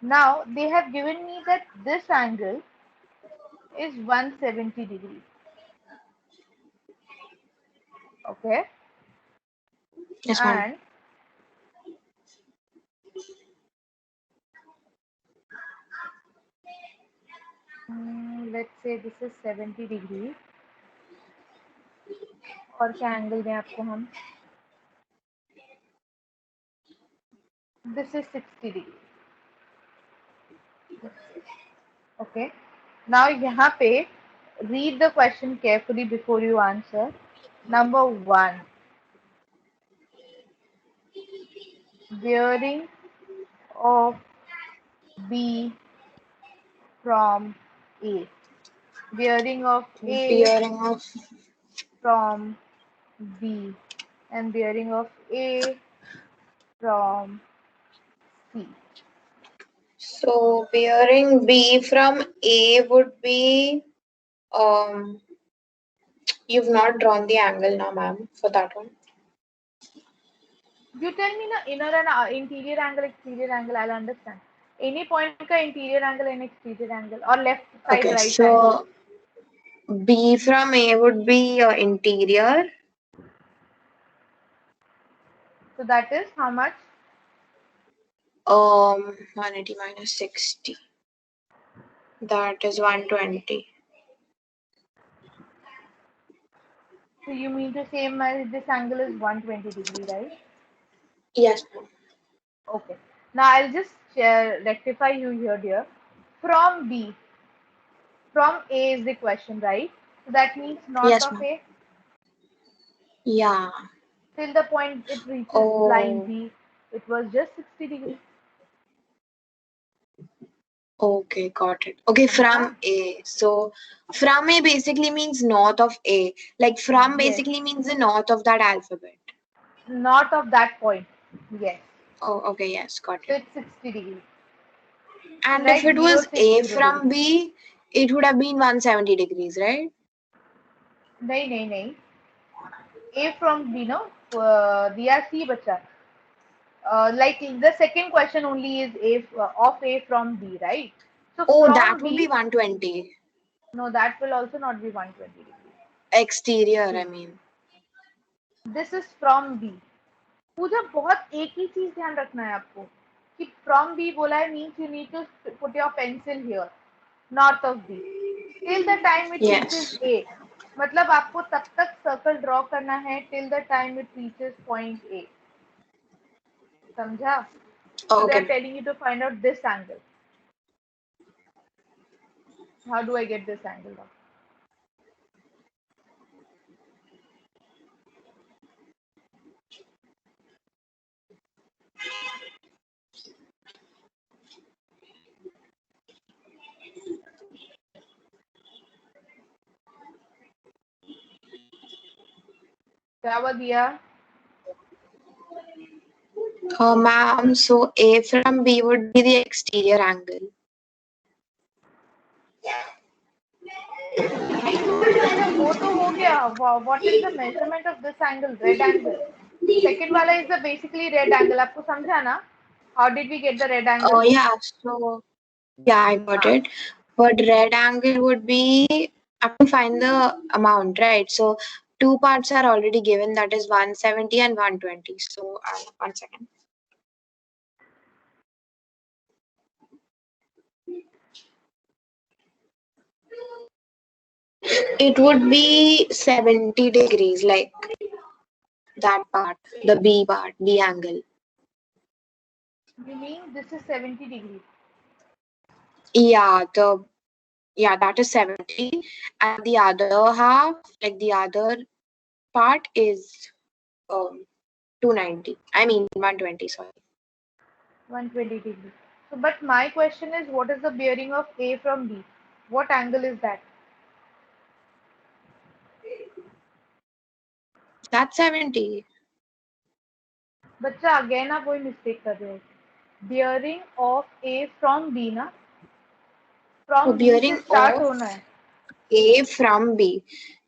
Now they have given me that this angle is 170 degrees. Okay, Yes, ma'am. and let's say this is 70 degrees. और क्या angle दें आपको हम? This is 60 degrees. Okay. Now यहाँ पे read the question carefully before you answer. Number 1, bearing of B from A. Bearing of A Bearing of from B and bearing of A from C. so bearing B from A would be you've not drawn the angle now, ma'am, for that one. You tell me the inner and interior angle, exterior angle, I'll understand. Any point का interior angle and exterior angle or left side, Okay, right angle. so B from A would be interior. So that is how much? 180 minus 60. That is 120. So you mean to say this angle is 120 degree, right? Yes, ma'am. Okay. Now I'll just rectify you here, dear. From B, from A is the question, right? So that means north Yes, of ma'am. A Yeah. till the point it reaches line Oh, B. It was just 60 degree. okay, got it. Okay, समझा? from A. So from A basically means north of A. Like from Yes. basically means the north of that alphabet. North of that point. Yes. Oh, okay, yes, got So it. it's 60 degree. So And if write it zero was six A zero degree. from B, it would have been 170 degrees, right? नहीं नहीं नहीं. A from B, no? दिया C बचा. Like the second question only is of A from B, right? So Oh, from that would be B, 120. no, that will also not be 120 degrees. Exterior, I See, mean. this is from B. पूजा बहुत एक ही चीज ध्यान रखना है आपको कि from B बोला है means you need to put your pencil here, north of B. Till the time it reaches Yes. A. मतलब आपको तब तक सर्कल ड्रॉ करना है till the time it reaches point A. समझा? So they Okay, are ma'am. telling you to find out this angle. How do I get this angle now? क्या हुआ दिया? Ma'am, so A from B would be the exterior angle. नहीं तो अच्छा वो तो हो गया. What is the measurement of this angle? Red angle. Second वाला is the basically red angle. आपको समझा ना? How did we get the red Oh, angle? yeah, so yeah, I got हाँ. it. But red angle would be, I have to find the amount, right? So two parts are already given, that is 170 and 120. So 1 second. It would be 70 degrees, like that part, the B part, B angle. You mean this is 70 degrees? Yeah, that is 70, and the other half, like the other part is 290. I mean 120, sorry. 120 degrees. So, but my question is, what is the bearing of A from B? What angle is that? That's 70. बच्चा again आप वही mistake कर रहे हो. Bearing of A from B ना? So From B से bearing start of होना है. A from B,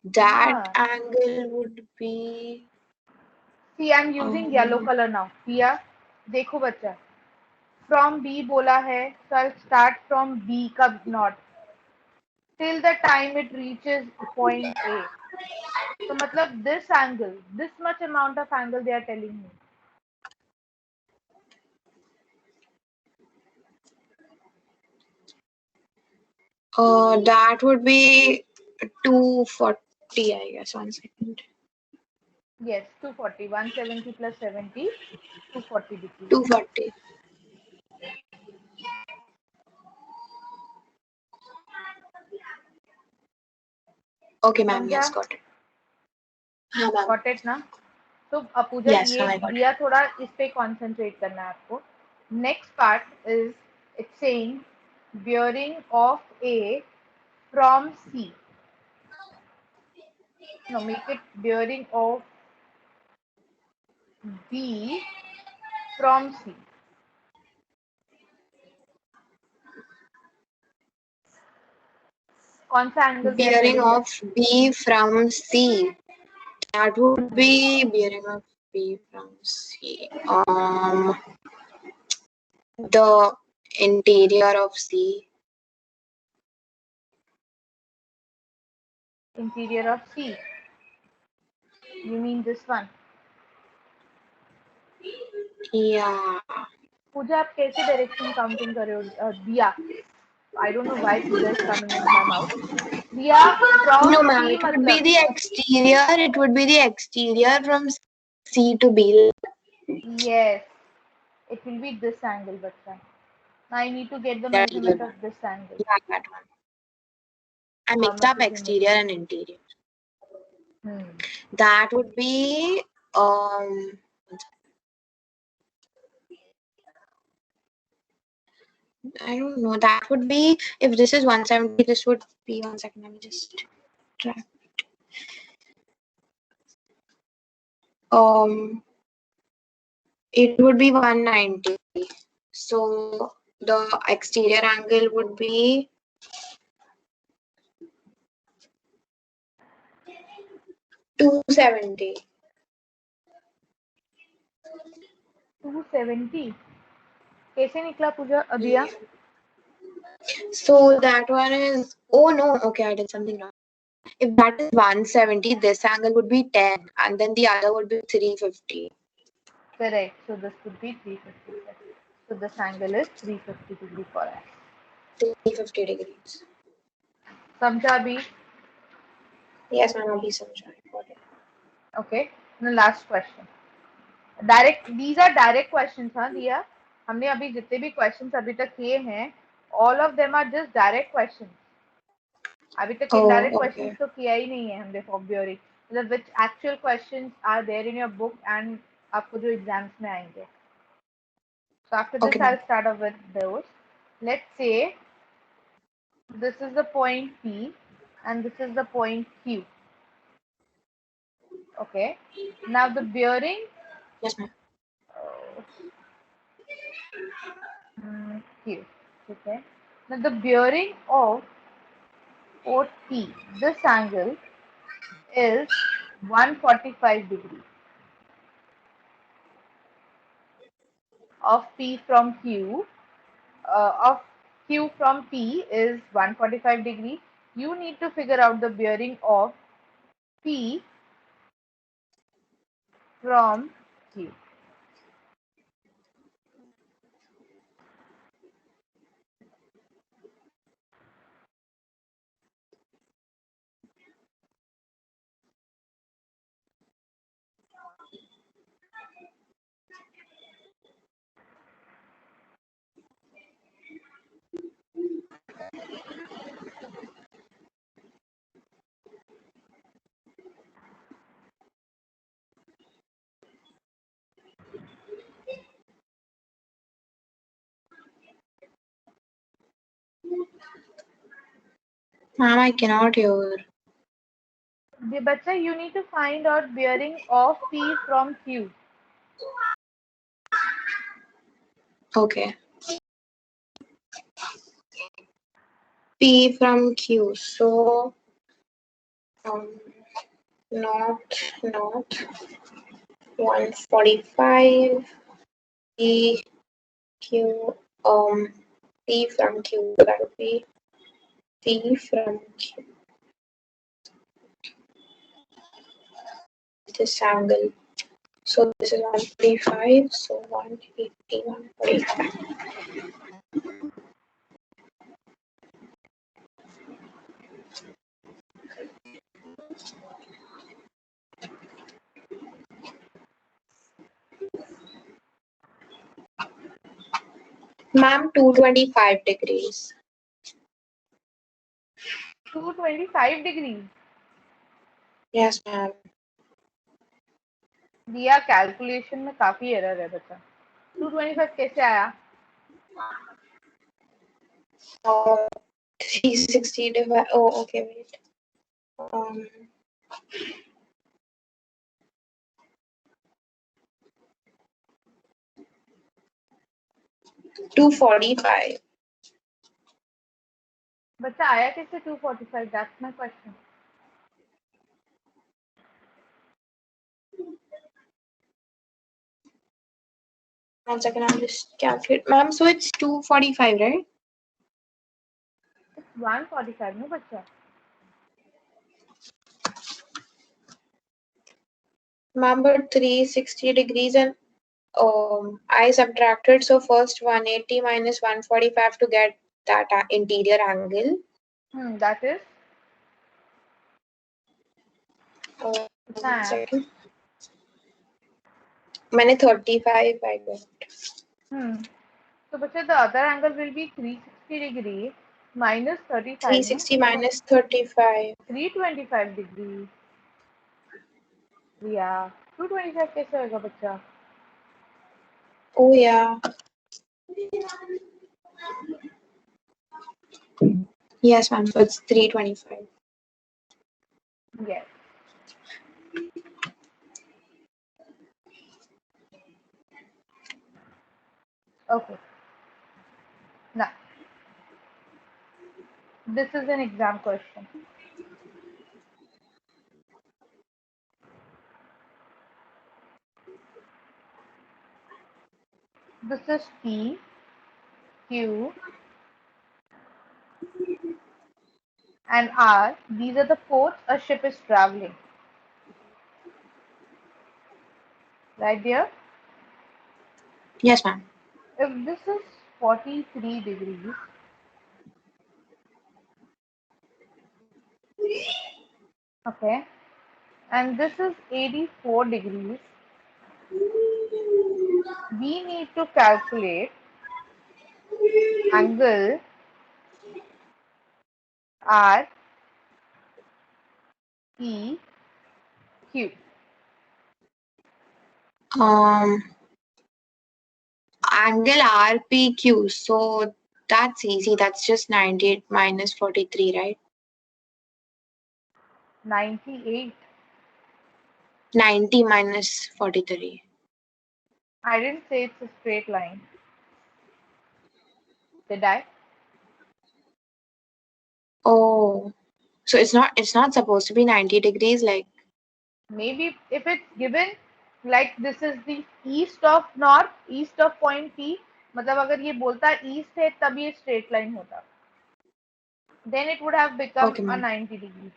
that हाँ. angle would be See, I'm using yellow um, color now. Pia, देखो बच्चा. फ्रॉम बी बोला है, so I'll start from B का not till the time it reaches point A. तो मतलब this angle, this much amount of angle they are telling me. That would be 240, I guess. 1 second. Yes, 240. 170 plus 70, 240 degrees. 240. Okay, ma'am. समझा? Yes, got it. हाँ, ma'am. Got it ना? तो अपूजा Yes, ये ma'am, I got it. दिया, थोड़ा इस पे concentrate करना है आपको. Next part is it's saying bearing of A from C. No, make it bearing of B from C. कौन सा angle they are Bearing telling of us? B from C. That would be bearing of B from C. The interior of C. Interior of C. You mean this one? Yeah. Puja आप कैसे direction counting कर रहे हो? Diya, I don't know why Puja is coming in my mouth. Diya No, from ma'am. C It would be मतलब the exterior. It would be the exterior from C to B. yes, it will be this angle, bachcha. Now I need to get the Exterior measurement of one. this angle. Yeah, that one. I How mixed much up is the exterior measurement? and interior. Hmm. That would be I don't know. That would be, if this is 170, this would be 1 second. Let me just try. It would be 190. So the exterior angle would be 270. 270. कैसे निकला पूजा दिया? So that one is, oh no, okay, I did something wrong. If that is 170, this angle would be 10, and then the other would be 350. Correct. So this would be 350. So this angle is 350 degree for us. 350 degrees. समझा अभी? Yes, ma'am, I'll be some try. Okay. Now last question. Direct, these are direct questions. हाँ दिया, हमने अभी जितने भी questions अभी तक किए हैं, all of them are just direct questions. अभी तक Oh, इनडायरेक्ट क्वेश्चंस okay. तो किया ही नहीं है हमने फॉर ब्योरिक, मतलब which actual questions are there in your book and आपको जो एग्जाम्स में आएंगे. So after Okay, this I'll ma'am. start off with those. Let's say this is the point P and this is the point Q. Okay. Now the bearing Yes, ma'am. Q. Okay. Now the bearing of port P, this angle is 145 degree. Of P from Q, of Q from P is 145 degree. You need to figure out the bearing of P from Q. Ma'am, I cannot hear. The bacha, you need to find out bearing of P from Q. Okay. P from Q. So, um, not 145. P, Q, P from Q. So that would be P from Q. This angle. So this is 145. So 180, 145. Ma'am, 225 degrees. 225 degrees. Yes, ma'am. दिया calculation में काफी error है बच्चा. 225 कैसे आया? 360 divided. Oh, okay, wait. 245. बच्चा आया कैसे 245? That's my question. One second, I'll just calculate. Ma'am, so it's 245, right? It's 145 no बच्चा. Ma'am, but 360 degrees and I subtracted. So first 180 minus 145 to get that interior angle. That is कितना One आया? second. मैंने 35 I got. So बच्चा the other angle will be 360 degree minus 35 no? 360 minus 35. 325 degrees. Yeah. 225 कैसे होगा बच्चा? Oh yeah. Yes, ma'am. So it's 325. Yes. Okay. Now, this is an exam question. This is P, Q, and R. These are the ports a ship is traveling. Right there? Yes, ma'am. If this is 43 degrees, okay, and this is 84 degrees, we need to calculate angle R, P, Q. Angle RPQ. So that's easy. That's just 98 minus 43, right? 98. 90 minus 43. I didn't say it's a straight line. Did I? Oh, so it's not supposed to be 90 degrees, like. Maybe if it's given like this is the east of north, east of point P, मतलब अगर ये बोलता east है तब ये straight line होता. Then it would have become Okay, a ma'am. 90 degree.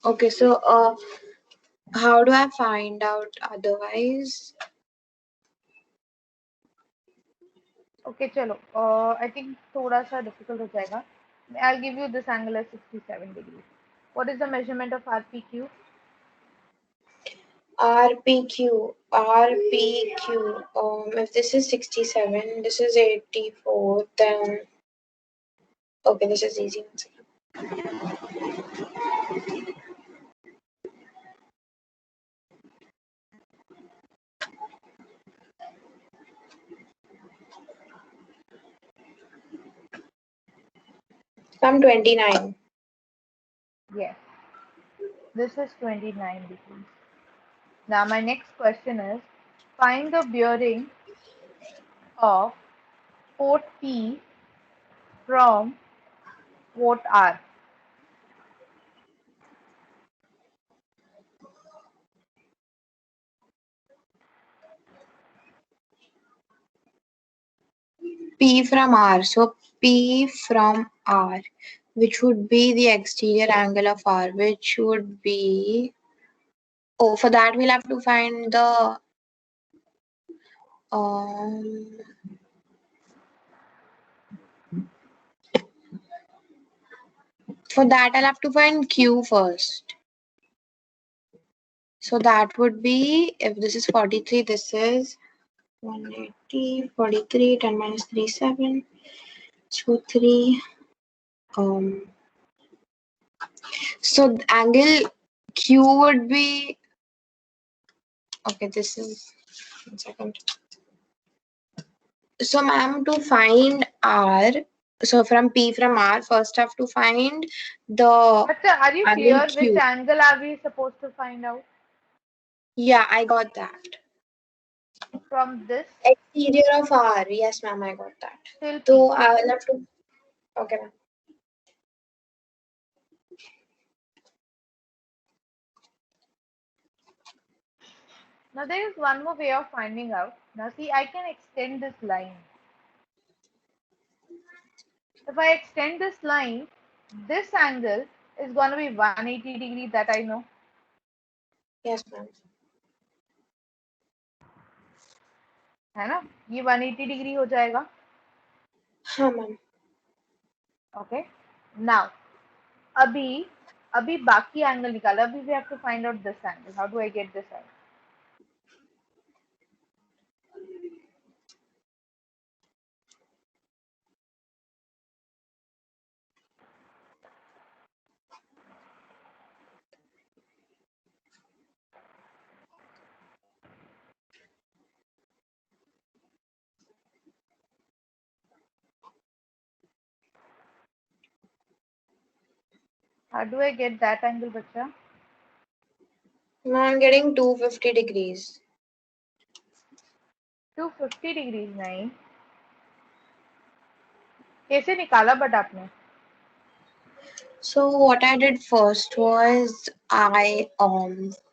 Okay, so how do I find out otherwise? Okay, चलो. I think थोड़ा सा difficult हो जाएगा. I'll give you this angle as 67 degrees. What is the measurement of RPQ? RPQ, RPQ. If this is 67, this is 84, then okay, this is easy. One second. I'm 29. Yes, this is 29 degrees. Now my next question is find the bearing of port P from port R. P from R. So P from R, which would be the exterior angle of R, which would be. Oh, for that we'll have to find the um. For that I'll have to find Q first. So that would be, if this is 43, this is 180, 43, 10 minus 3, 7. So 3. Um, so the angle Q would be, okay, this is, 1 second. So ma'am, to find R, so from P from R, first have to find the But are you angle clear which Q. angle are we supposed to find out? Yeah, I got that. From this Exterior of R. Yes, ma'am, I got that. till P. So I'll have to, okay, ma'am. Now there is one more way of finding out. Now see, I can extend this line. If I extend this line, this angle is going to be 180 degree, that I know. Yes, ma'am. है ना? ये 180 degree हो जाएगा. हाँ ma'am. Okay. Now, अभी अभी बाकी angle निकाला. अभी we have to find out this angle. How do I get this out? How do I get that angle, बच्चा? I'm getting 250 degrees. 250 degrees नहीं. कैसे निकाला बट आपने? So what I did first was I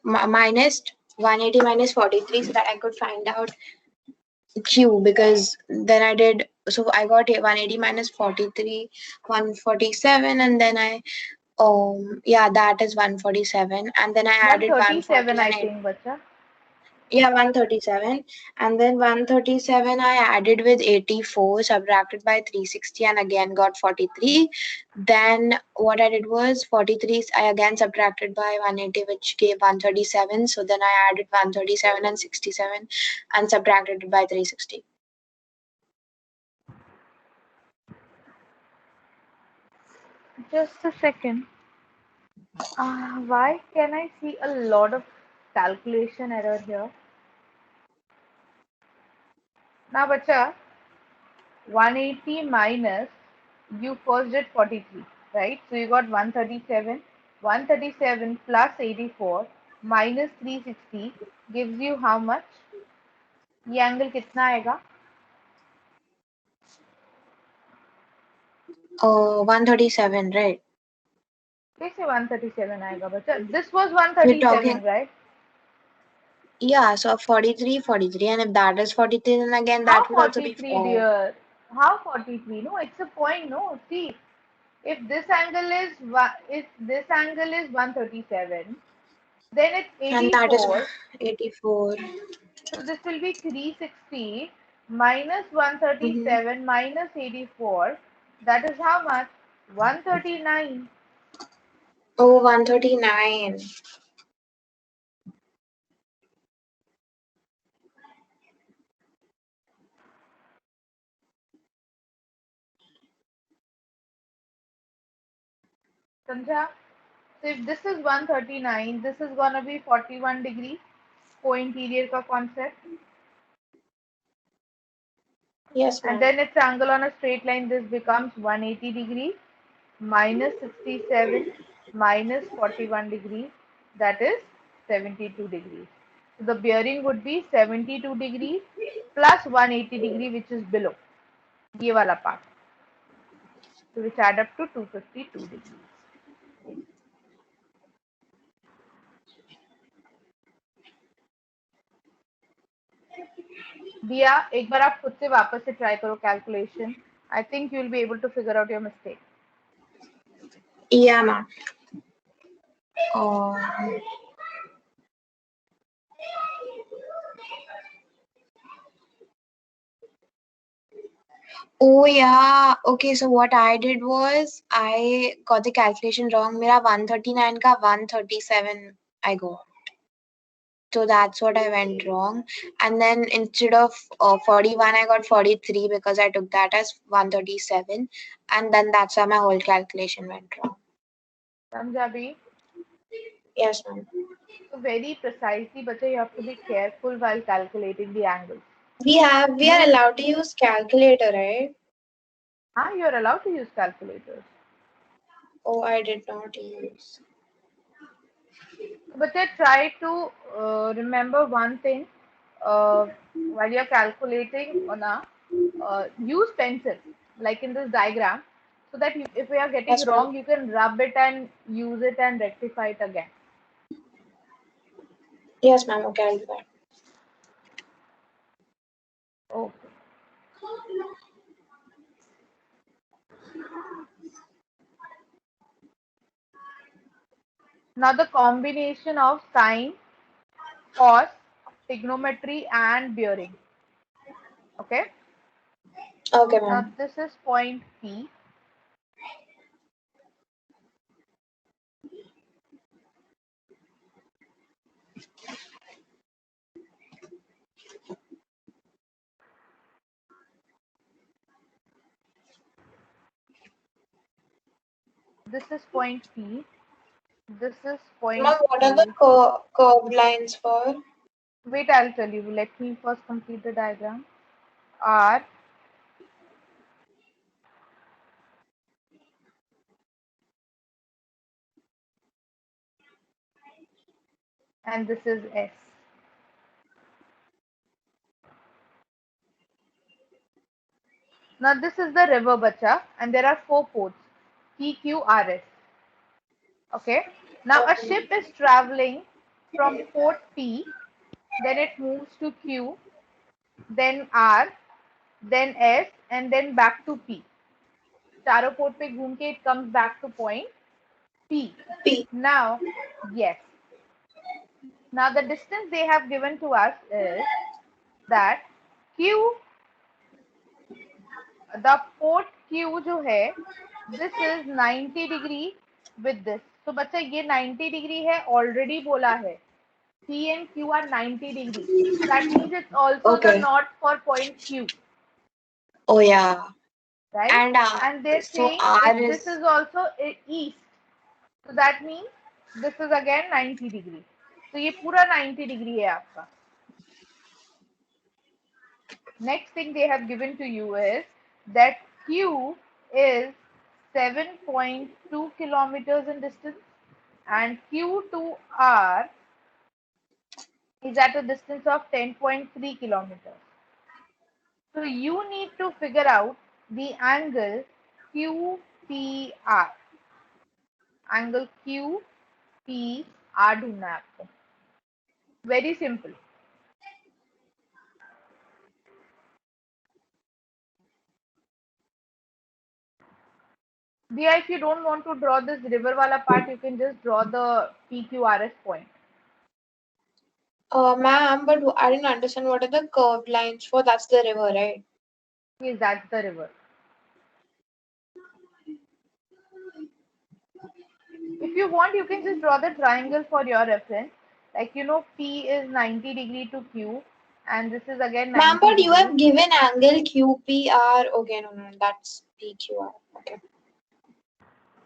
minus 180 minus 43 so that I could find out Q, because then I did, so I got 180 minus 43, 147, and then I yeah, that is 147, and then I added 140 137 I and think, बच्चा. yeah, 137. And then 137 I added with 84, subtracted by 360, and again got 43. Then what I did was 43, I again subtracted by 180, which gave 137. So then I added 137 and 67 and subtracted it by 360. Just a second. Why can I see a lot of calculation error here? Now, bacha, 180 minus, you first did 43, right? So you got 137. 137 plus 84 minus 360 gives you how much? ये angle कितना आएगा? 137, right? कैसे 137 आएगा बच्चा? This was We're talking, 137, right? yeah, so 43, 43, and if that is 43, then again How that would also be 43, dear? How 43? No, it's a point. No, see, if this angle is if this angle is 137, then it's and that is 84. 84. So this will be 360 minus Mm-hmm. 137 minus 84. That is how much? 139. Oh, 139. समझा? So if this is 139, this is gonna be 41 degree. Co-interior का concept. Yes, And ma'am. then its angle on a straight line, this becomes 180 degree minus 67 minus 41 degrees, that is 72 degrees. So the bearing would be 72 degrees plus 180 degree, which is below ये वाला part, so which add up to 252 degrees. दिया, एक बार आप खुद से वापस से try करो calculation. I think you will be able to figure out your mistake. Yeah, ma'am. Um, oh yeah. Okay, so what I did was I got the calculation wrong. मेरा 139 का 137 I got. So that's what I went wrong. And then instead of 41, I got 43 because I took that as 137. And then that's why my whole calculation went wrong. समझा भी. Yes, ma'am. So very precisely, but you have to be careful while calculating the angles. We are allowed to use calculator, right? You are allowed to use calculators. Oh, I did not use. But try to remember one thing while you're calculating on use pencil like in this diagram, so that if we are getting Yes, ma'am. wrong, you can rub it and use it and rectify it again. Yes, ma'am. Okay, I'll do that. Okay. Now the combination of sine, cos, trigonometry, and bearing. Okay. Okay, Now ma'am. this is point P. This is point P. This is point Ma'am, what are the Q. curved lines for? Wait, I'll tell you. Let me first complete the diagram. R, and this is S. Now this is the river bacha, and there are four ports: P, Q, R, S. Okay. Now a Okay. ship is traveling from port P, then it moves to Q, then R, then S, and then back to P. चारों port पे घूम के it comes back to point P. P. Now, yes. Now the distance they have given to us is that Q, the port Q जो है, this is 90 degree with this. तो बच्चा ये 90 degree है, already बोला है. P and Q are 90 degree. So that means it's also the Okay. north for point Q, Oh, yeah. right? And And they're so saying R if this is. is also east, so that means this is again 90 degree. तो ये पूरा 90 degree है आपका. Next thing they have given to you is that Q is 7.2 kilometers in distance, and Q to R is at a distance of 10.3 kilometers. So you need to figure out the angle QPR. Angle QPR ढूंढना है आपको. Very simple. Diya, if you don't want to draw this river wala part, you can just draw the PQRS point. Ma'am, but I didn't understand what are the curved lines for. That's the river, right? Yes, that's the river. If you want, you can just draw the triangle for your reference. Like, P is 90 degree to Q, and this is again Ma'am, 90 but you degree. have given angle QPR. Okay, no, that's PQR. Okay.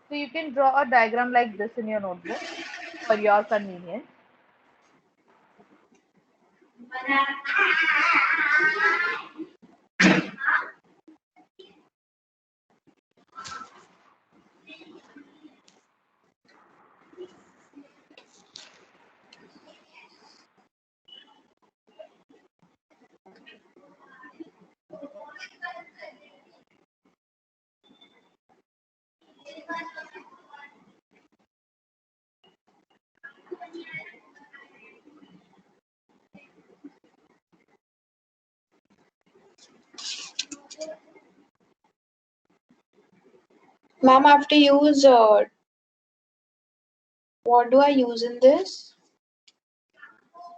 So you can draw a diagram like this in your notebook for your convenience. Ma'am, I have to use what do I use in this?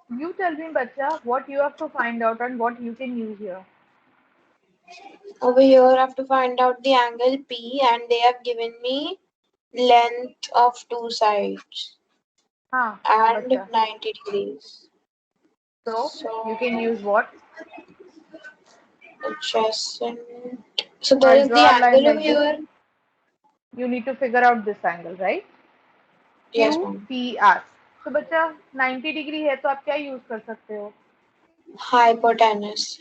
You tell me, bacha, what you have to find out and what you can use here. Over here, I have to find out the angle P, and they have given me length of two sides Huh, and bacha. 90 degrees. So you can So use what? adjacent. So there I'll is the draw a line angle over like this. here. You need to figure out this angle, right? Yes, Q ma'am. P R. तो बच्चा 90 degree है तो आप क्या use कर सकते हो? Hypotenuse.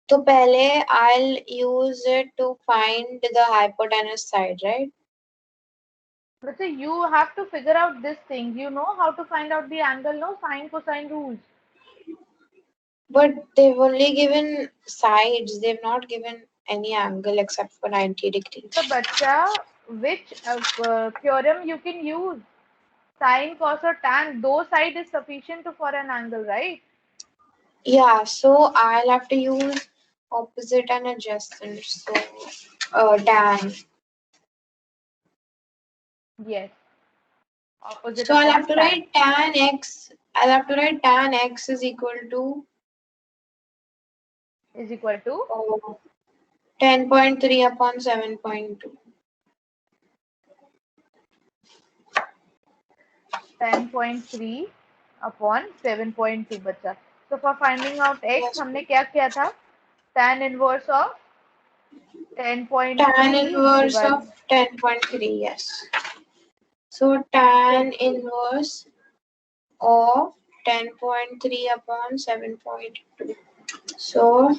तो पहले I'll use it to find the hypotenuse side, right? बच्चा you have to figure out this thing. You know how to find out the angle, no? Sine cosine rules. But they've only given sides. They've not given any angle except for 90 degrees. तो बच्चा which theorem you can use? Sine, cos or tan. दो side is sufficient for an angle, right? Yeah, so I'll have to use opposite and adjacent. So tan. Yes. Opposite So I'll have upon to tan write tan x. I'll have to write tan x is equal to is equal to 10.3 upon 7.2. 10.3 upon 7.2 बच्चा. So for finding out x Yes, हमने क्या किया था? Tan inverse of tan 10.3 inverse of divided. 10.3. Yes. So tan inverse of 10.3 upon 7.2. So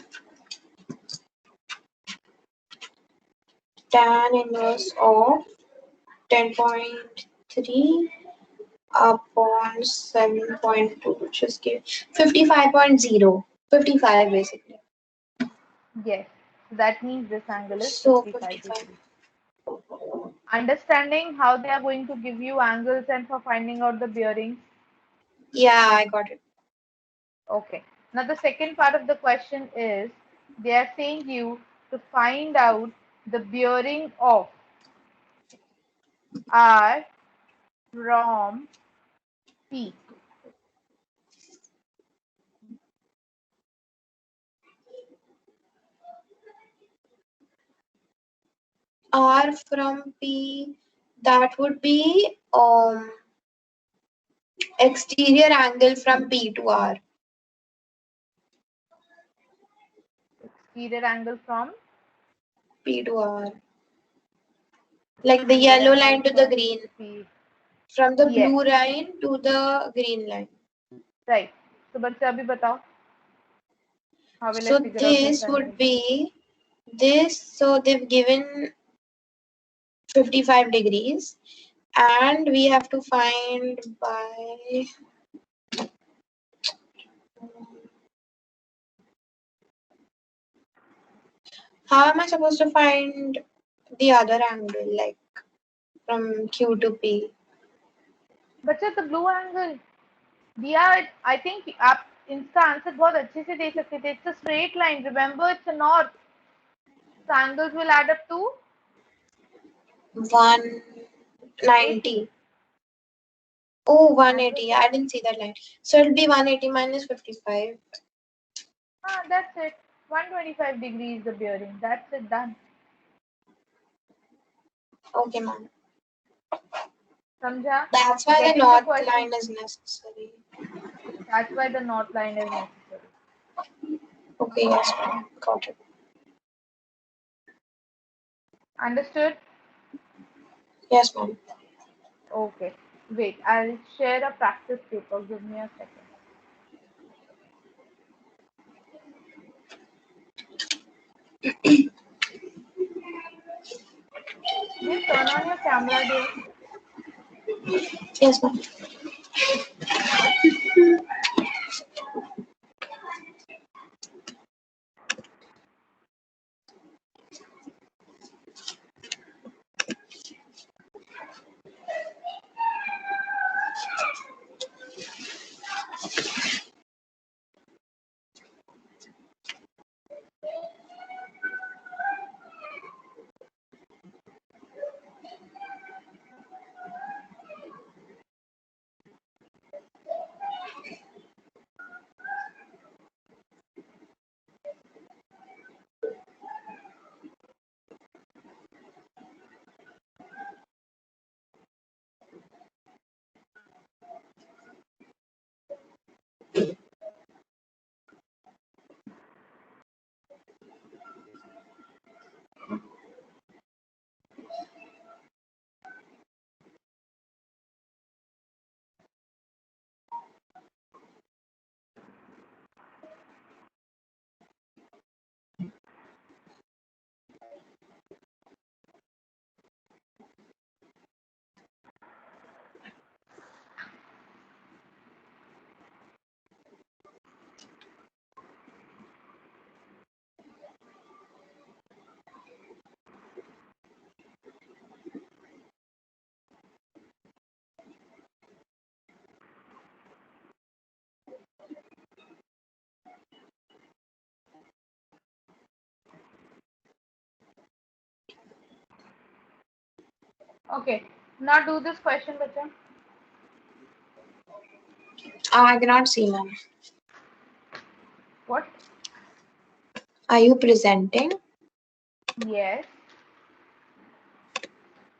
tan inverse of 10.3 upon 7.2, which is give 55.0. 55 basically. Yes. So that means this angle is So 55 55. degrees. Understanding how they are going to give you angles and for finding out the bearings. Yeah, I got it. Okay. Now the second part of the question is they are saying you to find out the bearing of R from P. R from P, that would be exterior angle from P to R. Exterior angle from P to R. Like the exterior yellow angle line to the from green. P. From the Yes. blue line to the green line. Right. So बच्चे अभी बताओ. How will I So figure out this this angle? would be this. So they've given 55 degrees, and we have to find by how am I supposed to find the other angle, like from Q to P? बच्चे the blue angle. दिया. I think आप इसका answer बहुत अच्छे से दे सकते थे. It's a straight line. Remember, it's a north. So angles will add up to 80. 190. Oh, Angles. 180. I didn't see that line. So it'll be 180 minus 55. That's it. 125 degrees the bearing. That's it. Done. Okay, ma'am. समझा? That's why the Getting the north question. line is necessary. That's why the north line is necessary. Okay, yes, ma'am. Got it. Understood? Yes, ma'am. Okay. Wait, I'll share a practice paper. Give me a second. Can you turn on your camera, dear? Yes, ma'am. Okay. Now do this question, bacha. I cannot see, ma'am. What? Are you presenting? Yes.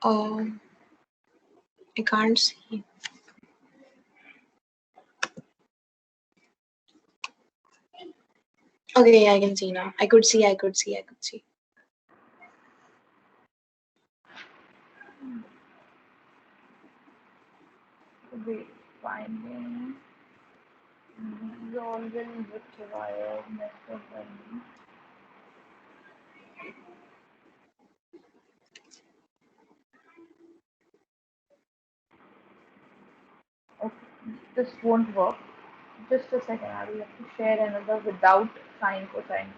Um, I can't see. Okay, I can see now. I could see. Wait. Finding resolving required method learning. Okay. This won't work. Just a second. I will have to share another without sine cosine.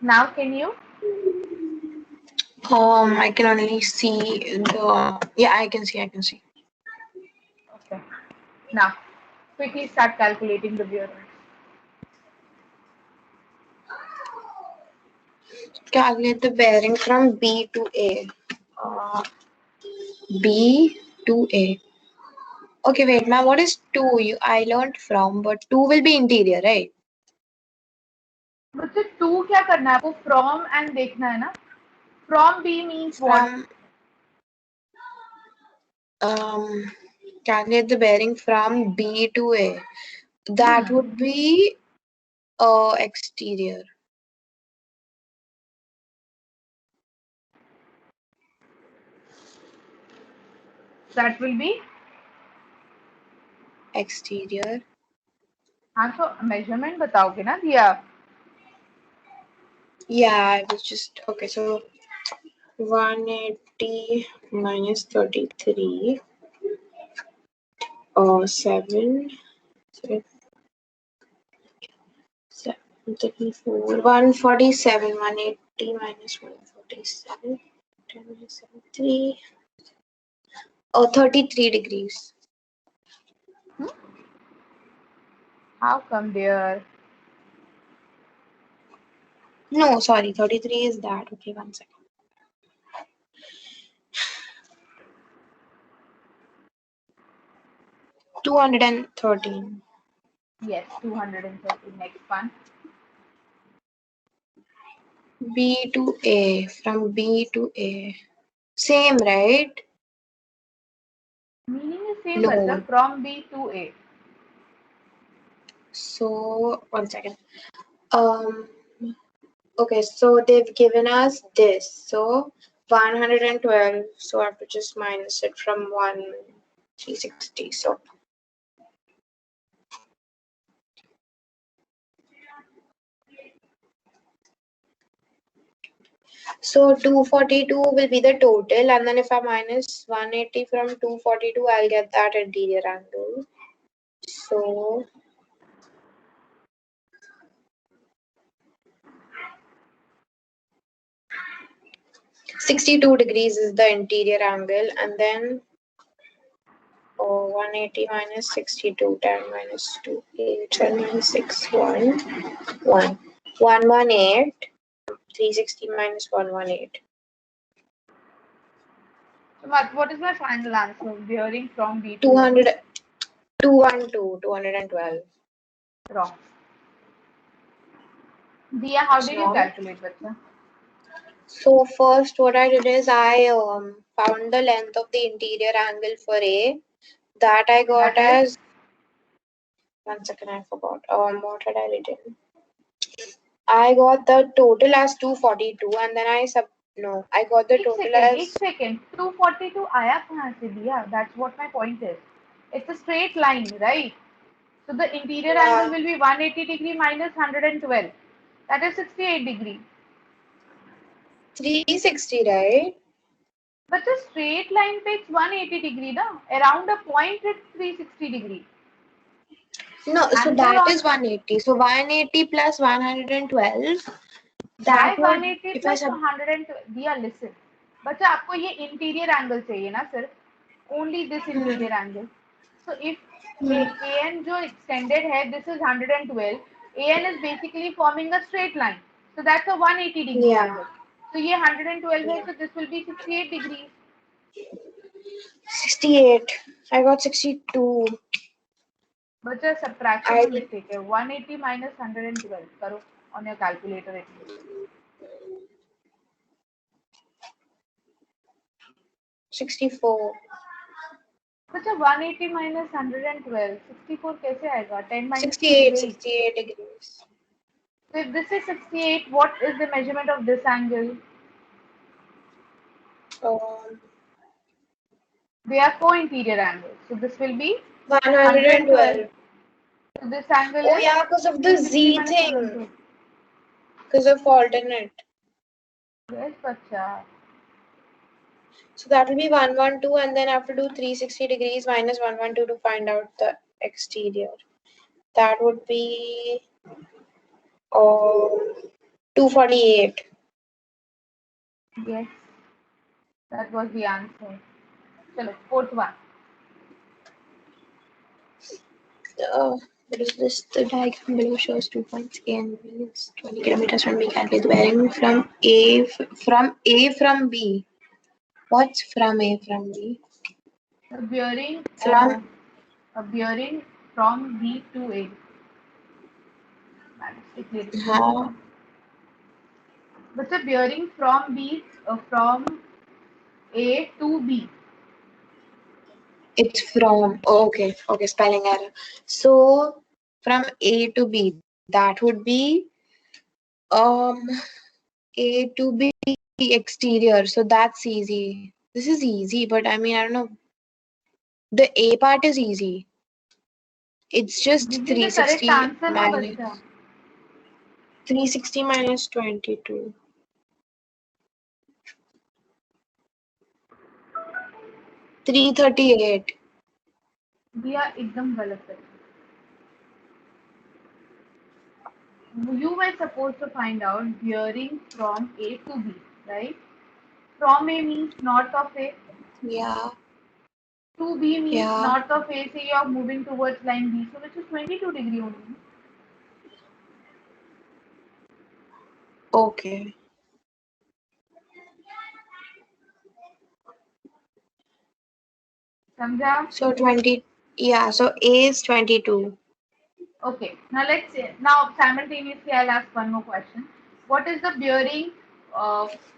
Now can you? I can only see the. Yeah, I can see. Okay. Now quickly start calculating the bearings. Calculate the bearing from B to A. Uh, B to A. Okay, wait, ma'am. What is two? I learned from, but two will be interior, right? बच्चे टू क्या करना है आपको from and देखना है ना from B means what From calculate the bearing from B to A. That would be exterior. That will be Exterior. हाँ तो मेजरमेंट बताओगे ना दिया Yeah, I was just okay. So 180 minus 33 or 7 34 147 180 minus 147 3 or 33 degrees. How come there No, sorry, 33 is that. Okay, 1 second. 213. Yes 230 next one B to A. From B to A. Same, right? Meaning is same बच्चा No. From B to A So, 1 second. Um, okay, so they've given us this. So, 112. So, I have to just minus it from 360. So 242 will be the total, and then if I minus 180 from 242, I'll get that interior angle. So 62 degrees is the interior angle, and then 180 minus 62, 10 minus 2, 8, 12 minus 6, 1, 1, 118, 360 minus 118. So what is my final answer? Bearing from B to 200, 212, 212. wrong. Diya, how It's did you wrong. calculate, bacha? So first what I did is I found the length of the interior angle for A. That I got That is as 1 second, I forgot. What had I written? I got the total as 242 and then I got the total एक as second 242 आया कहाँ से दिया that's what my point is it's a straight line right so the interior angle yeah, will be 180 degree minus 112 that is 68 degree 360, right? but the straight line पे it's 180 degree ना around a point it's 360 degree No, so Angle that on is 180. So 180 plus 112. why That would, 180 if I plus sub, 100 दिया listen. बच्चा आपको ये interior angle चाहिए ना सिर्फ, only this hmm, interior angle. So if hmm, AN जो extended है, this is 112. AN is basically forming a straight line. So that's a 180 degree yeah, angle. So ये 112 है, yeah. so this will be 68 degrees. 68. I got 62. बच्चा subtraction I में did mistake है. 180 minus 112 करो on your calculator at least. 64. बच्चा 180 minus 112, 64 कैसे आएगा? 10 minus 2 is 68, 8. 68 degrees. So if this is 68, what is the measurement of this angle? Um, They are co-interior angles. So this will be 112. 112. So this angle Oh is yeah, because of the 360 Z minus thing. 112. Because of alternate. Yes, bacha. So that will be 112, and then I have to do 360 degrees minus 112 to find out the exterior. That would be 248. Yes, that was the answer. Chalo, fourth one. What is this? The diagram below shows 2 points A and B. It's 20 kilometers from B. Calculate the bearing from from B. What's from A from B? A bearing, From a bearing from B to A. Stick lyrics in the how? form. But a bearing from B, from A to B. It's from. Oh, okay, okay, spelling error. So from A to B, that would be um A to B exterior. So that's easy. This is easy, but I mean I don't know. The A part is easy. It's just Give me the correct 360 answer, na bacha. minus 360 minus 22. 338. दिया एकदम गलत है. You were supposed to find out bearing from A to B, right? From A means north of A. Yeah, To B means yeah. north of A, say you are moving towards line B, so which is 22 degree only. Okay. समझा? So 20. Yeah, so A is 22. Okay. Now let's say, now simultaneously I'll ask one more question. What is the bearing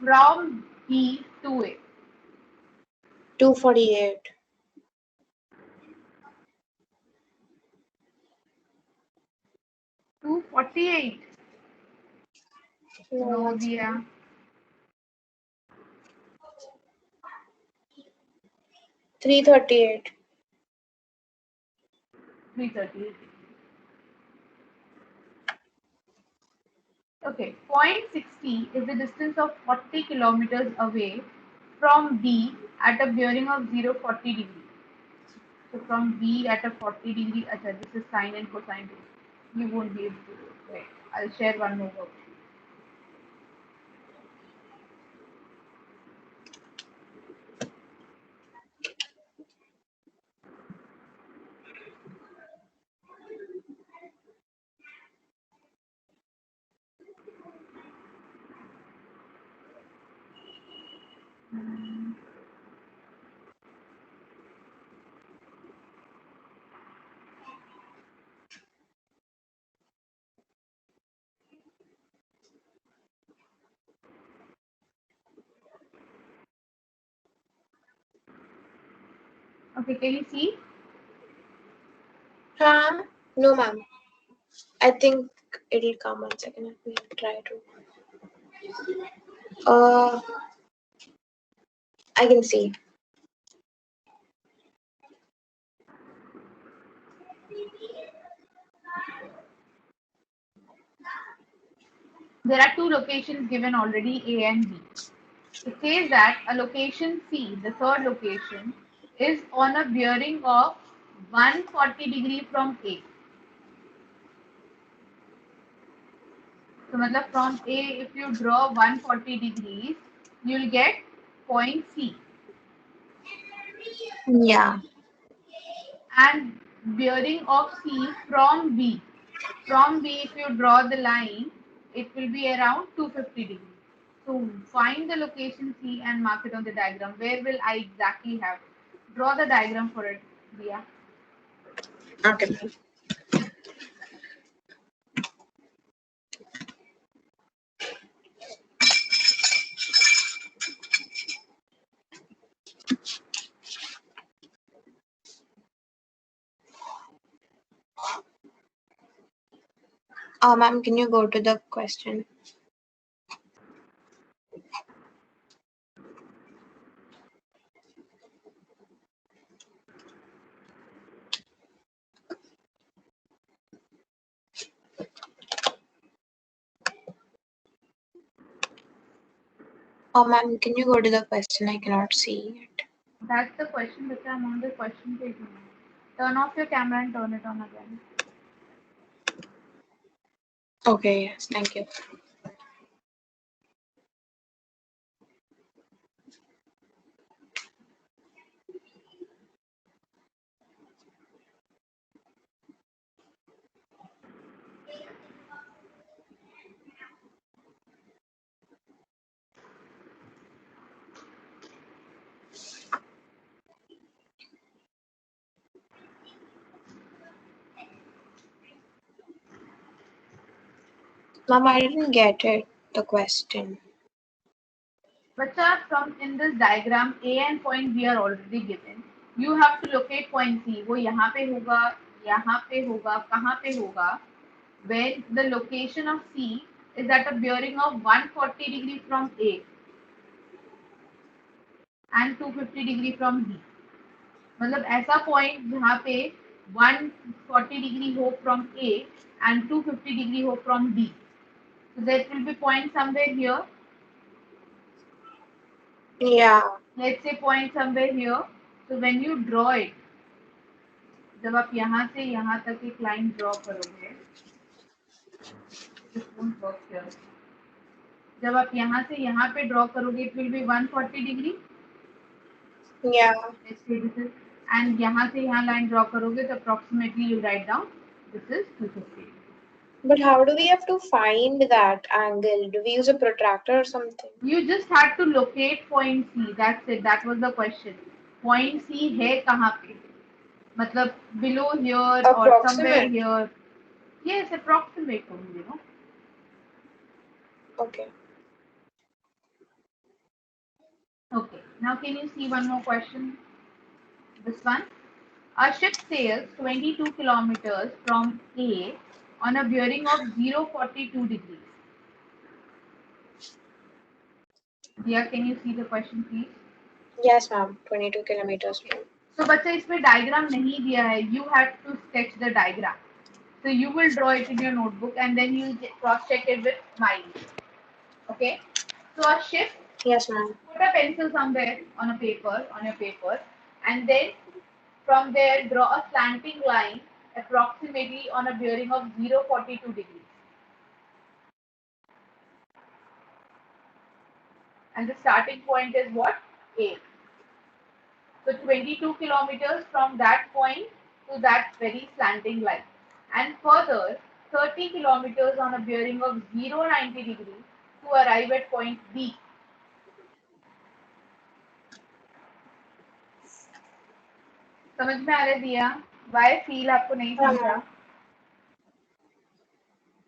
from B to A? 248. 248. No, No, that's Dia. 338. 338. Okay. Point 60 is the distance of 40 kilometers away from B at a bearing of 040 degree. So from B at a 40 degree, acha, this is sine and cosine rule. You won't be able to do it. Wait, I'll share one more worksheet. Okay, can you see? Huh? No, ma'am. I think it'll come 1 second. Let me try to. Uh, I can see. There are two locations given already, A and B. It says that a location C, the third location, is on a bearing of 140 degree from A. So matlab from A, if you draw 140 degrees, you'll get point C. Yeah. And bearing of C from B. From B, if you draw the line, it will be around 250 degrees. So find the location C and mark it on the diagram. Where will I exactly have it? Draw the diagram for it, Dia. Okay. Ma'am, can you go to the question? Ma'am, can you go to the question? I cannot see it. That's the question, but I'm on the question page now. Turn off your camera and turn it on again. Okay, yes, thank you. Ma'am, I didn't get it, the question. Bacha, from in this diagram, A and point B are already given. You have to locate point C. वो यहाँ पे होगा, यहाँ पे होगा, कहाँ पे होगा? When the location of C is at a bearing of 140 degree from A and 250 degree from B. मतलब ऐसा point जहाँ पे 140 degree हो from A and 250 degree हो from B. So there will be point somewhere here. Yeah. Let's say point somewhere here. So when you draw it, जब आप यहाँ से यहाँ तक एक लाइन ड्रॉ करोगे, जब आप यहाँ से यहाँ पे ड्रॉ करोगे, it will be 140 degree. Yeah. Let's say this is, and यहाँ से यहाँ लाइन ड्रॉ करोगे तो approximately you write down this is 250. But how do we have to find that angle? Do we use a protractor or something? You just had to locate point C. That's it. That was the question. Point C है कहाँ पे? मतलब below here or somewhere Approximate. here. Yes, approximate only, no? Okay. Okay. Now can you see one more question? This one. A ship sails 22 kilometers from A on a bearing of 042 degrees. Dia, can you see the question, please? Yes, ma'am. 22 kilometers. Okay. So, बच्चा इसमें diagram नहीं दिया है. You have to sketch the diagram. So you will draw it in your notebook and then you cross check it with mine. Okay. So a ship. Yes, ma'am. Put a pencil somewhere on a paper, on your paper, and then from there draw a slanting line approximately on a bearing of 042 degrees. And the starting point is what? A. So 22 kilometers from that point to that very slanting line. And further 30 kilometers on a bearing of 090 degrees to arrive at point B. समझ में आ रहा है दिया? Why feel आपको नहीं समझा?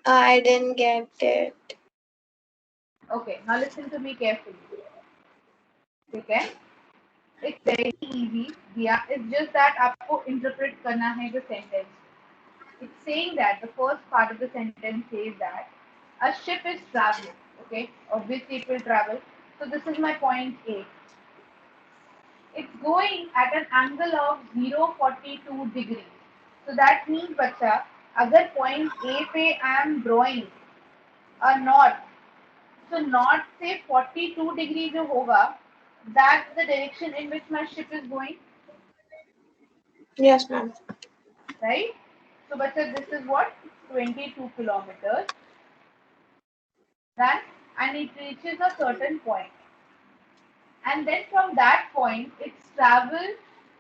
I didn't get it. Okay, now listen to me carefully. ठीक है? It's very easy, दिया. It's just that आपको interpret करना है the sentence. It's saying that the first part of the sentence says that a ship is traveling. Okay, obviously it will travel. So this is my point A. It's going at an angle of 042 degrees. So that means बच्चा अगर point A पे I am drawing a north, so north से 42 degree जो होगा, that's the direction in which my ship is going, Yes, ma'am. right? So बच्चा this is what 22 kilometers. Then and it reaches a certain point, and then from that point it's traveled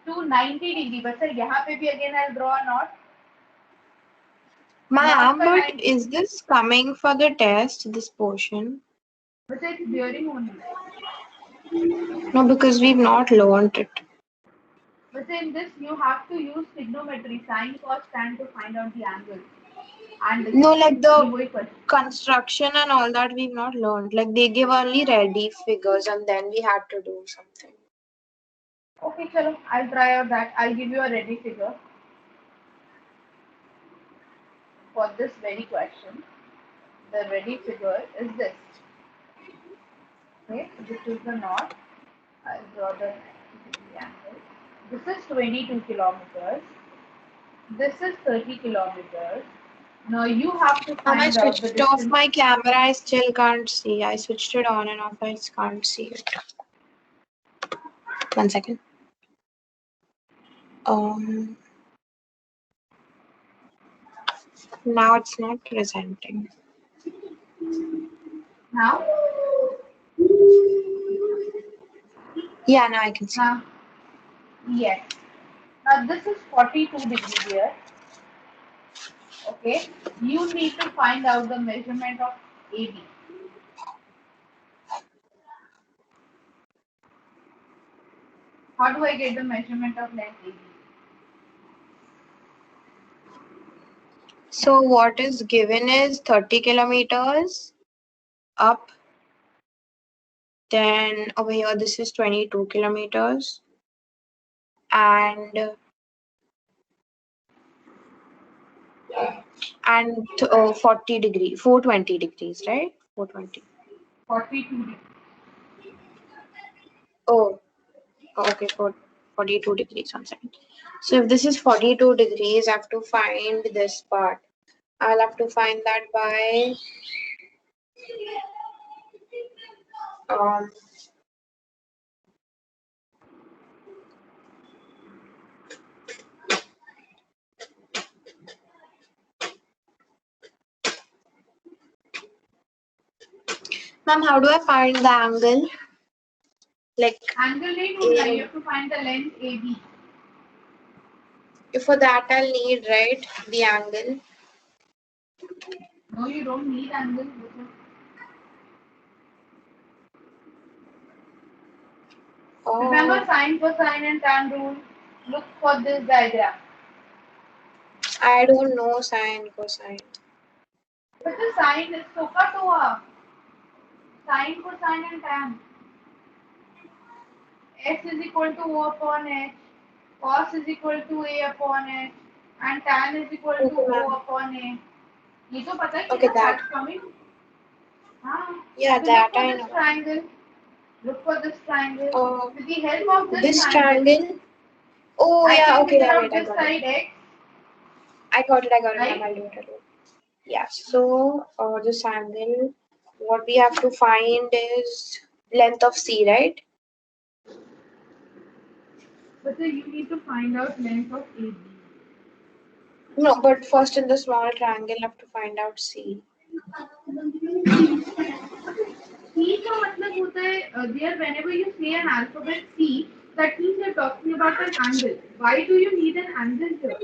to 90 degree. But sir, यहाँ पे भी again I'll draw a knot. Knot Ma'am, का but 90. is this coming for the test, this portion? But sir, it's bearing only. No, because we've not learned it. But sir, in this you have to use trigonometry, sine, cos, tan to find out the angle and the No, q. like ये the वही question. construction and all that we've not learned. Like they give only ready figures and then we had to do something. Okay, chalo, I'll try out that. I'll give you a ready figure for this very question. The ready figure is this. Okay, this is the knot. I'll draw the angle. This is 22 kilometers. This is 30 kilometers. Now you have to And I find out the switched off distance. my camera, I still can't see. I switched it on and off, I can't see it. 1 second. Um, Now it's not presenting. Now, Yeah, now I can see. now, yes. Now this is 42 degree here. Okay. You need to find out the measurement of AB. How do I get the measurement of length AB? So what is given is 30 kilometers up. Then over here, this is 22 kilometers. And 40 degree, 420 degrees, right? 420. 42 degree. Oh, okay, 42 degrees. 1 second. So if this is 42 degrees, I have to find this part. I'll have to find that by um, ma'am, how do I find the angle? Like Angle नहीं ढूंढना. You in, have to find the length AB. for that I'll need, right, the angle. No, you don't need angle. Remember Oh, sine, cosine, and tan rule. Look for this diagram. I don't know sine, cosine. But the sine is so cut हुआ. Sine, cosine, and tan. X is equal to O upon H. Cos is equal to A upon H. And tan is equal to Okay, O ma'am. upon A. ये तो पता ही है Okay, ना, that. that's coming. हाँ. Yeah, So look that for I this know. triangle. Look for this triangle. Uh, With the help of this this triangle, triangle. Oh, I yeah, can okay, figure yeah, out wait, I this got it. side X, I got it, ma'am. right? I'll do it. Yeah, so this angle, what we have to find is length of C, right? But then you need to find out length of AB. No, but first in the small triangle, I have to find out C. C का मतलब होता है there whenever you say an alphabet C, that means you're talking about an angle. Why do you need an angle here?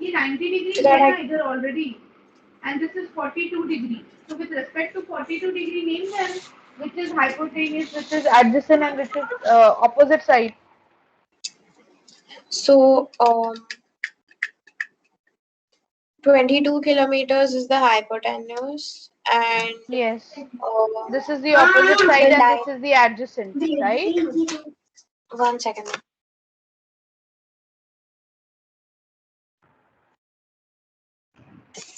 ये 90 So degrees that है I ना इधर already, and this is 42 degree. So with respect to 42 degree, name them which is hypotenuse, which is adjacent, and which is opposite side. so 22 kilometers is the hypotenuse, and Yes. uh, This is the opposite side the and line. this is the adjacent, right? 1 second.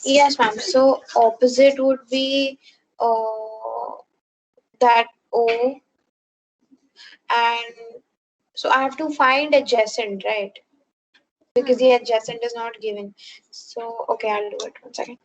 Yes, ma'am. So opposite would be that O, and so I have to find adjacent, right? Because Hmm. the adjacent is not given. So okay, I'll do it. 1 second.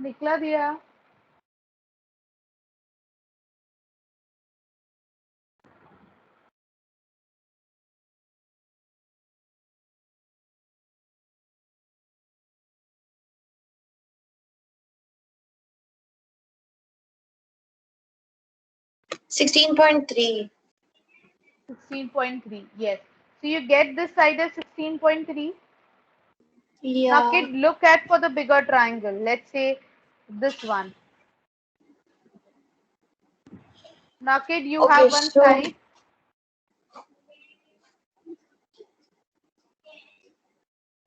निकला दिया. $16.3. 16.3. Yes. So you get this side as 16.3. Now, Yeah. kid, look at for the bigger triangle. Let's say this one. Now, kid, you Okay, have one so side.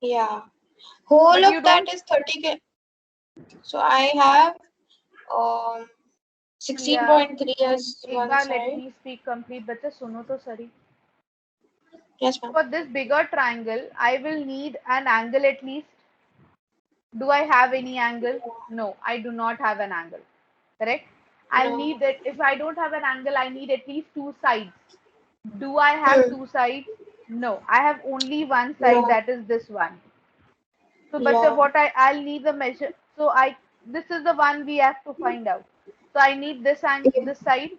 yeah, whole But you of that don't. is 30. So I have um Yeah. 16.3 as एक one बार let side. me speak complete. बच्चे सुनो तो सही. Yes, ma'am. For this bigger triangle, I will need an angle at least. Do I have any angle? No, I do not have an angle. Correct? I'll No. need it. If I don't have an angle, I need at least two sides. Do I have Hmm. two sides? No, I have only one side, No. that is this one. So, bacha, Yeah. what I'll need the measure. So, this is the one we have to find out. So, I need this side.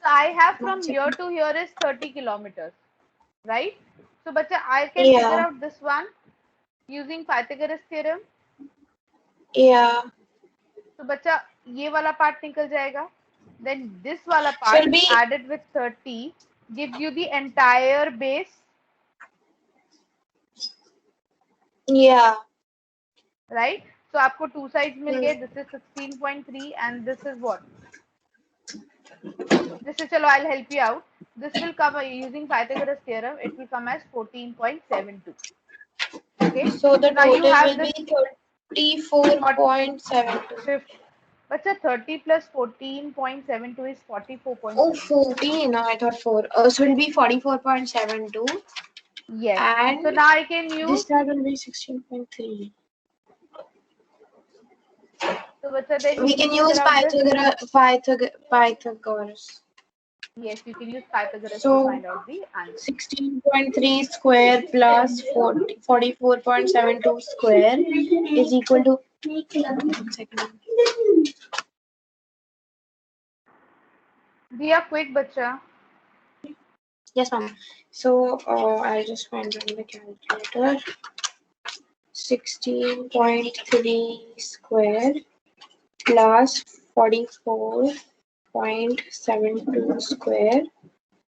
So, I have One from here second. to here is 30 kilometers, right? So, bacha, I can figure Yeah. out this one using Pythagoras theorem. Yeah. तो बच्चा ये वाला part निकल जाएगा. Then this वाला So part it'll be added with 30 gives you the entire base, yeah. right? So आपको two sides मिल Hmm. गए. This is 16.3 and this is what? This is, चलो, I'll help you out. This will come using Pythagoras theorem. It will come as 14.72. Okay. So the So now you total have will this be 34.72. fifth. बच्चा 30 plus 14.72 is Oh, 44.72. 14. No, I thought 4. So it'll be 44.72. Yes. So And now I can this use. side will be 16.3. So बच्चा then you We can can figure use out this. Pythagoras. Yes, you can use Pythagoras to So find out the angle. 16.3 square plus 44.72 square is equal to. One second. Diya, quick, bacha. Yes, ma'am. So I'll just find on the calculator. 16.3 square plus 44.72 square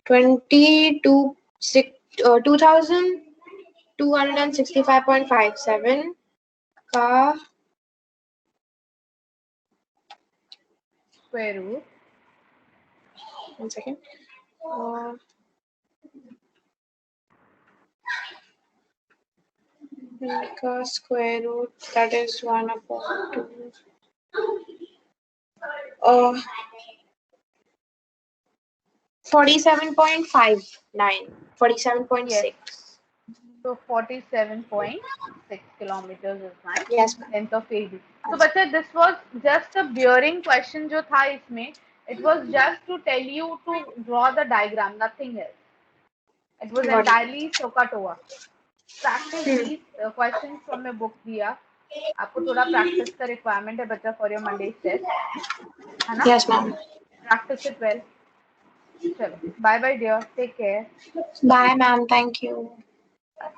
22 2265.57 का Square root. 1 second का square root, that is 1/2 47.59 Yes. 47.6. So 47.6 kilometers is my Yes, ma'am. length of AD. So bacha, this was just a bearing question जो था इसमें. It was just to tell you to draw the diagram, nothing else. It was Got it. entirely Sokatoa. Practice these questions from your book दिया. आपको थोड़ा practice का requirement है बच्चा for your Monday test, है ना? Yes, ma'am. Practice it well. चलो, bye bye dear. Take care. Bye, ma'am. Thank you. Bye.